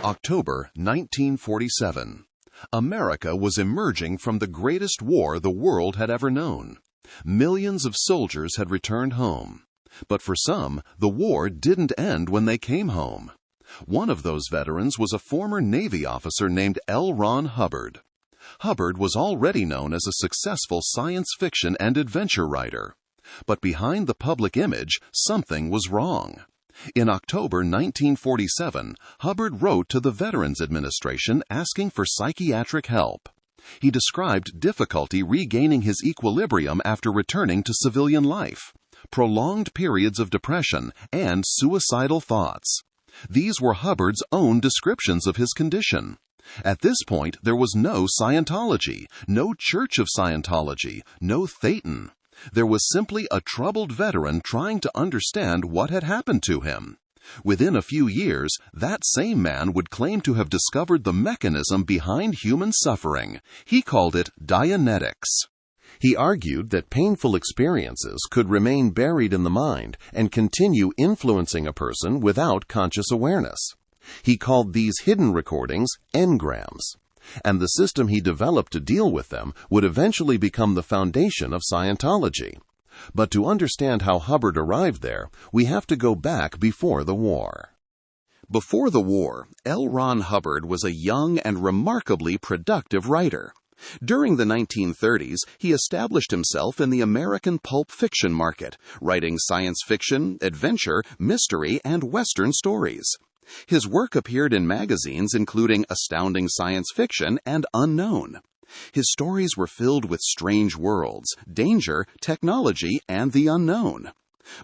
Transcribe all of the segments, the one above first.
October 1947. America was emerging from the greatest war the world had ever known. Millions of soldiers had returned home. But for some, the war didn't end when they came home. One of those veterans was a former Navy officer named L. Ron Hubbard. Hubbard was already known as a successful science fiction and adventure writer. But behind the public image, something was wrong. In October 1947, Hubbard wrote to the Veterans Administration asking for psychiatric help. He described difficulty regaining his equilibrium after returning to civilian life, prolonged periods of depression, and suicidal thoughts. These were Hubbard's own descriptions of his condition. At this point, there was no Scientology, no Church of Scientology, no Thetan. There was simply a troubled veteran trying to understand what had happened to him. Within a few years, that same man would claim to have discovered the mechanism behind human suffering. He called it Dianetics. He argued that painful experiences could remain buried in the mind and continue influencing a person without conscious awareness. He called these hidden recordings engrams. And the system he developed to deal with them would eventually become the foundation of Scientology. But to understand how Hubbard arrived there, we have to go back before the war. Before the war, L. Ron Hubbard was a young and remarkably productive writer. During the 1930s, he established himself in the American pulp fiction market, writing science fiction, adventure, mystery, and Western stories. His work appeared in magazines including Astounding Science Fiction and Unknown. His stories were filled with strange worlds, danger, technology, and the unknown.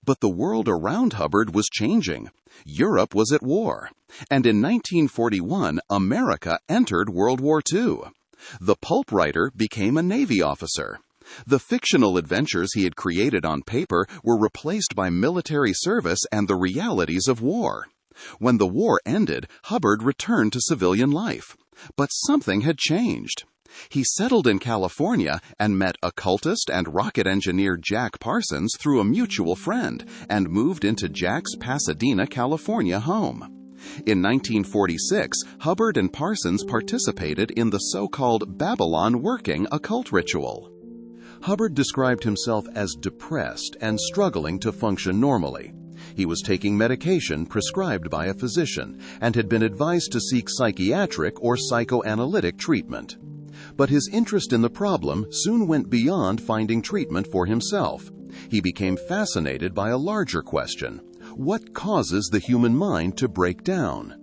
But the world around Hubbard was changing. Europe was at war. And in 1941, America entered World War II. The pulp writer became a Navy officer. The fictional adventures he had created on paper were replaced by military service and the realities of war. When the war ended, Hubbard returned to civilian life. But something had changed. He settled in California and met occultist and rocket engineer Jack Parsons through a mutual friend and moved into Jack's Pasadena, California home. In 1946, Hubbard and Parsons participated in the so-called Babylon working occult ritual. Hubbard described himself as depressed and struggling to function normally. He was taking medication prescribed by a physician and had been advised to seek psychiatric or psychoanalytic treatment. But his interest in the problem soon went beyond finding treatment for himself. He became fascinated by a larger question: what causes the human mind to break down?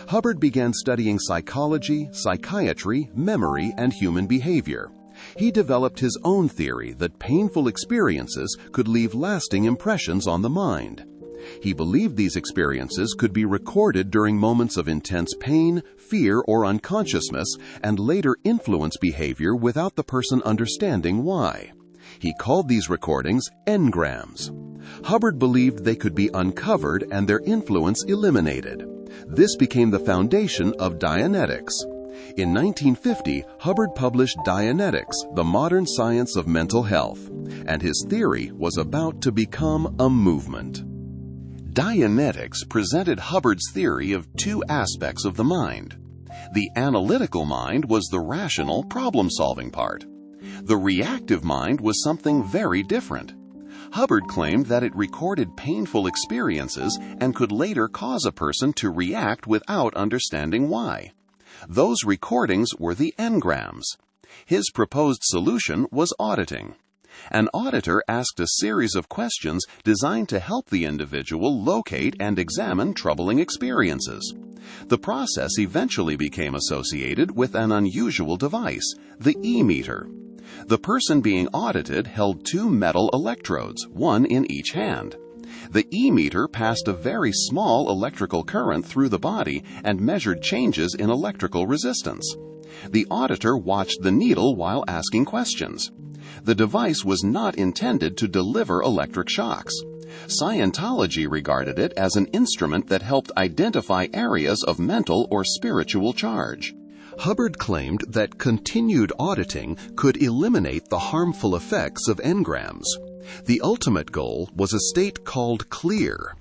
Hubbard began studying psychology, psychiatry, memory, and human behavior. He developed his own theory that painful experiences could leave lasting impressions on the mind. He believed these experiences could be recorded during moments of intense pain, fear, or unconsciousness, and later influence behavior without the person understanding why. He called these recordings engrams. Hubbard believed they could be uncovered and their influence eliminated. This became the foundation of Dianetics. In 1950, Hubbard published Dianetics, The Modern Science of Mental Health, and his theory was about to become a movement. Dianetics presented Hubbard's theory of two aspects of the mind. The analytical mind was the rational, problem-solving part. The reactive mind was something very different. Hubbard claimed that it recorded painful experiences and could later cause a person to react without understanding why. Those recordings were the engrams. His proposed solution was auditing. An auditor asked a series of questions designed to help the individual locate and examine troubling experiences. The process eventually became associated with an unusual device, the E-meter. The person being audited held two metal electrodes, one in each hand. The E-meter passed a very small electrical current through the body and measured changes in electrical resistance. The auditor watched the needle while asking questions. The device was not intended to deliver electric shocks. Scientology regarded it as an instrument that helped identify areas of mental or spiritual charge. Hubbard claimed that continued auditing could eliminate the harmful effects of engrams. The ultimate goal was a state called clear.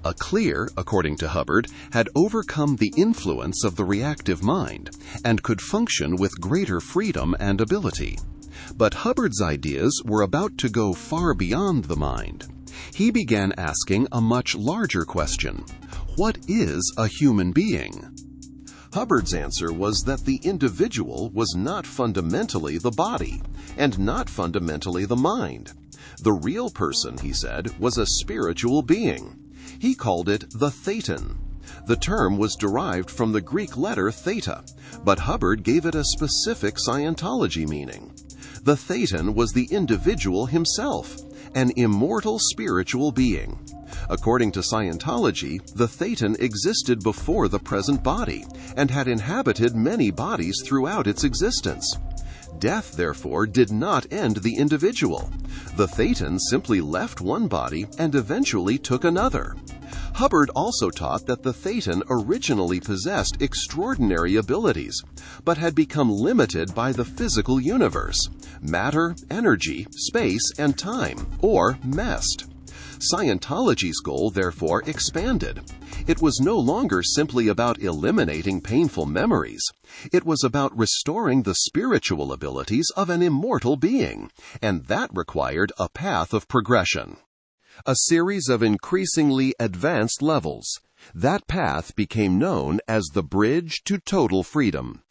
A clear, according to Hubbard, had overcome the influence of the reactive mind and could function with greater freedom and ability. But Hubbard's ideas were about to go far beyond the mind. He began asking a much larger question: what is a human being? Hubbard's answer was that the individual was not fundamentally the body, and not fundamentally the mind. The real person, he said, was a spiritual being. He called it the Thetan. The term was derived from the Greek letter theta, but Hubbard gave it a specific Scientology meaning. The Thetan was the individual himself, an immortal spiritual being. According to Scientology, the Thetan existed before the present body and had inhabited many bodies throughout its existence. Death, therefore, did not end the individual. The Thetan simply left one body and eventually took another. Hubbard also taught that the Thetan originally possessed extraordinary abilities, but had become limited by the physical universe, matter, energy, space, and time, or MEST. Scientology's goal, therefore, expanded. It was no longer simply about eliminating painful memories. It was about restoring the spiritual abilities of an immortal being, and that required a path of progression. A series of increasingly advanced levels. That path became known as the bridge to total freedom.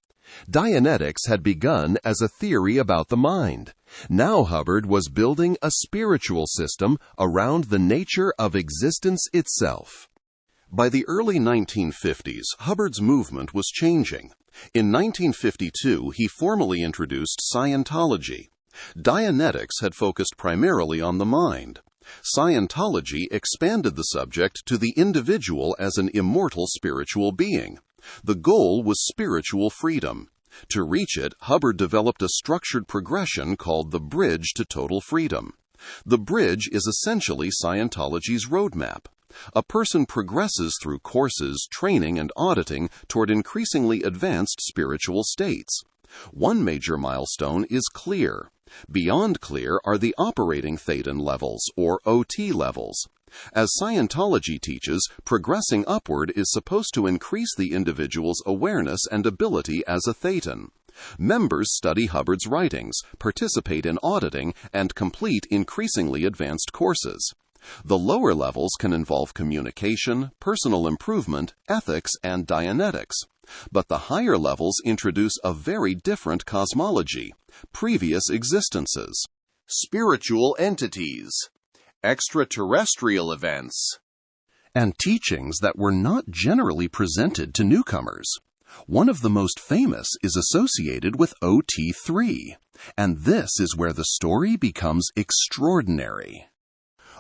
Dianetics had begun as a theory about the mind. Now Hubbard was building a spiritual system around the nature of existence itself. By the early 1950s, Hubbard's movement was changing. In 1952, he formally introduced Scientology. Dianetics had focused primarily on the mind. Scientology expanded the subject to the individual as an immortal spiritual being. The goal was spiritual freedom. To reach it, Hubbard developed a structured progression called the bridge to total freedom. The bridge is essentially Scientology's roadmap. A person progresses through courses, training, and auditing toward increasingly advanced spiritual states. One major milestone is clear. Beyond clear are the Operating Thetan levels, or OT levels. As Scientology teaches, progressing upward is supposed to increase the individual's awareness and ability as a Thetan. Members study Hubbard's writings, participate in auditing, and complete increasingly advanced courses. The lower levels can involve communication, personal improvement, ethics, and Dianetics. But the higher levels introduce a very different cosmology, previous existences, spiritual entities, extraterrestrial events, and teachings that were not generally presented to newcomers. One of the most famous is associated with OT3, and this is where the story becomes extraordinary.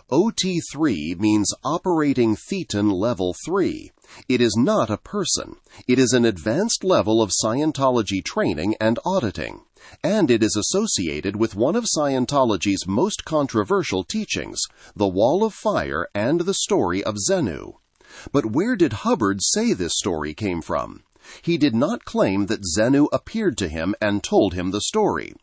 OT3 means Operating Thetan Level 3. It is not a person. It is an advanced level of Scientology training and auditing, and it is associated with one of Scientology's most controversial teachings, the Wall of Fire and the story of Xenu. But where did Hubbard say this story came from? He did not claim that Xenu appeared to him and told him the story.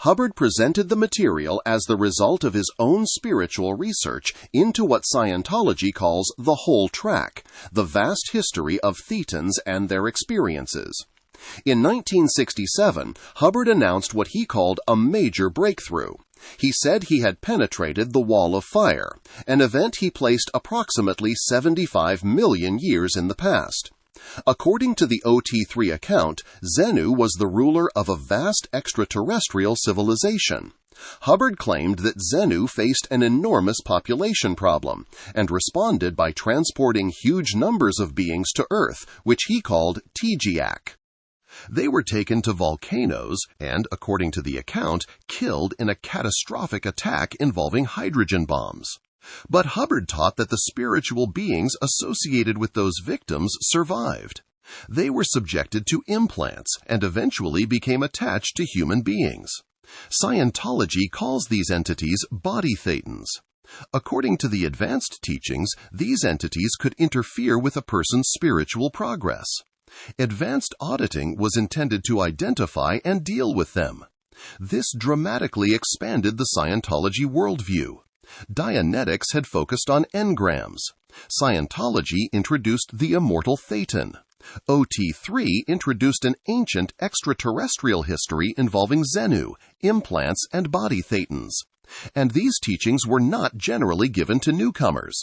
Hubbard presented the material as the result of his own spiritual research into what Scientology calls the whole track, the vast history of Thetans and their experiences. In 1967, Hubbard announced what he called a major breakthrough. He said he had penetrated the Wall of Fire, an event he placed approximately 75 million years in the past. According to the OT3 account, Xenu was the ruler of a vast extraterrestrial civilization. Hubbard claimed that Xenu faced an enormous population problem and responded by transporting huge numbers of beings to Earth, which he called Tejiak. They were taken to volcanoes and, according to the account, killed in a catastrophic attack involving hydrogen bombs. But Hubbard taught that the spiritual beings associated with those victims survived. They were subjected to implants and eventually became attached to human beings. Scientology calls these entities body thetans. According to the advanced teachings, these entities could interfere with a person's spiritual progress. Advanced auditing was intended to identify and deal with them. This dramatically expanded the Scientology worldview. Dianetics had focused on engrams. Scientology introduced the immortal Thetan. OT3 introduced an ancient extraterrestrial history involving Xenu, implants, and body Thetans. And these teachings were not generally given to newcomers.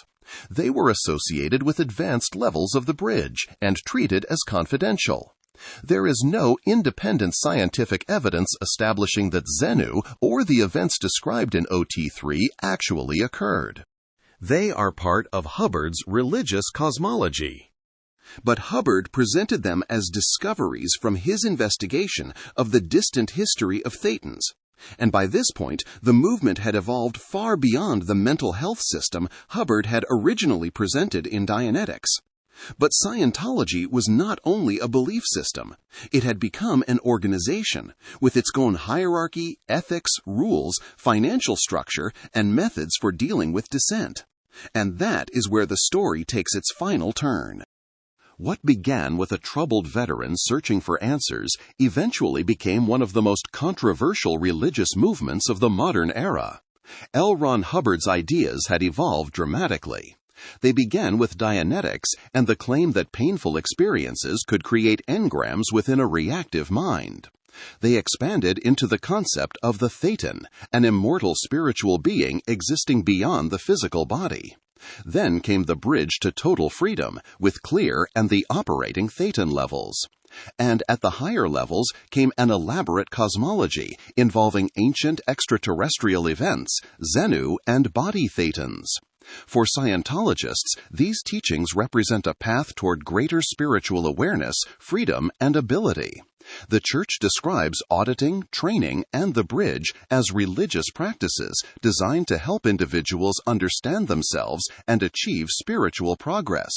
They were associated with advanced levels of the bridge and treated as confidential. There is no independent scientific evidence establishing that Xenu or the events described in OT3 actually occurred. They are part of Hubbard's religious cosmology. But Hubbard presented them as discoveries from his investigation of the distant history of Thetans. And by this point, the movement had evolved far beyond the mental health system Hubbard had originally presented in Dianetics. But Scientology was not only a belief system. It had become an organization, with its own hierarchy, ethics, rules, financial structure, and methods for dealing with dissent. And that is where the story takes its final turn. What began with a troubled veteran searching for answers eventually became one of the most controversial religious movements of the modern era. L. Ron Hubbard's ideas had evolved dramatically. They began with Dianetics and the claim that painful experiences could create engrams within a reactive mind. They expanded into the concept of the Thetan, an immortal spiritual being existing beyond the physical body. Then came the bridge to total freedom with clear and the operating Thetan levels. And at the higher levels came an elaborate cosmology involving ancient extraterrestrial events, Xenu, and body Thetans. For Scientologists, these teachings represent a path toward greater spiritual awareness, freedom, and ability. The Church describes auditing, training, and the bridge as religious practices designed to help individuals understand themselves and achieve spiritual progress.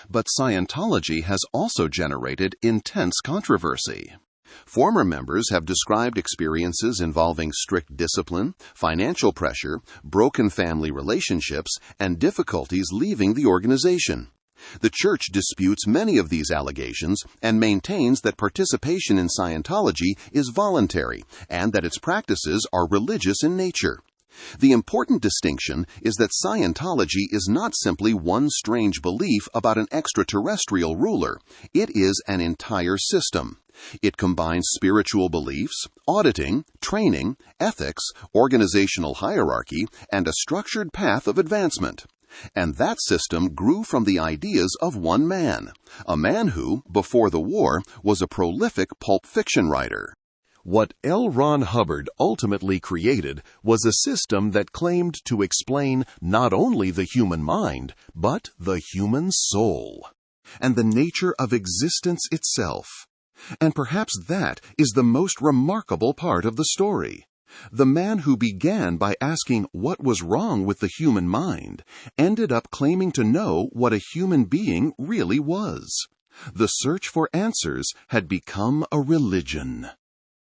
But Scientology has also generated intense controversy. Former members have described experiences involving strict discipline, financial pressure, broken family relationships, and difficulties leaving the organization. The Church disputes many of these allegations and maintains that participation in Scientology is voluntary and that its practices are religious in nature. The important distinction is that Scientology is not simply one strange belief about an extraterrestrial ruler. It is an entire system. It combines spiritual beliefs, auditing, training, ethics, organizational hierarchy, and a structured path of advancement. And that system grew from the ideas of one man, a man who, before the war, was a prolific pulp fiction writer. What L. Ron Hubbard ultimately created was a system that claimed to explain not only the human mind, but the human soul, and the nature of existence itself. And perhaps that is the most remarkable part of the story. The man who began by asking what was wrong with the human mind ended up claiming to know what a human being really was. The search for answers had become a religion.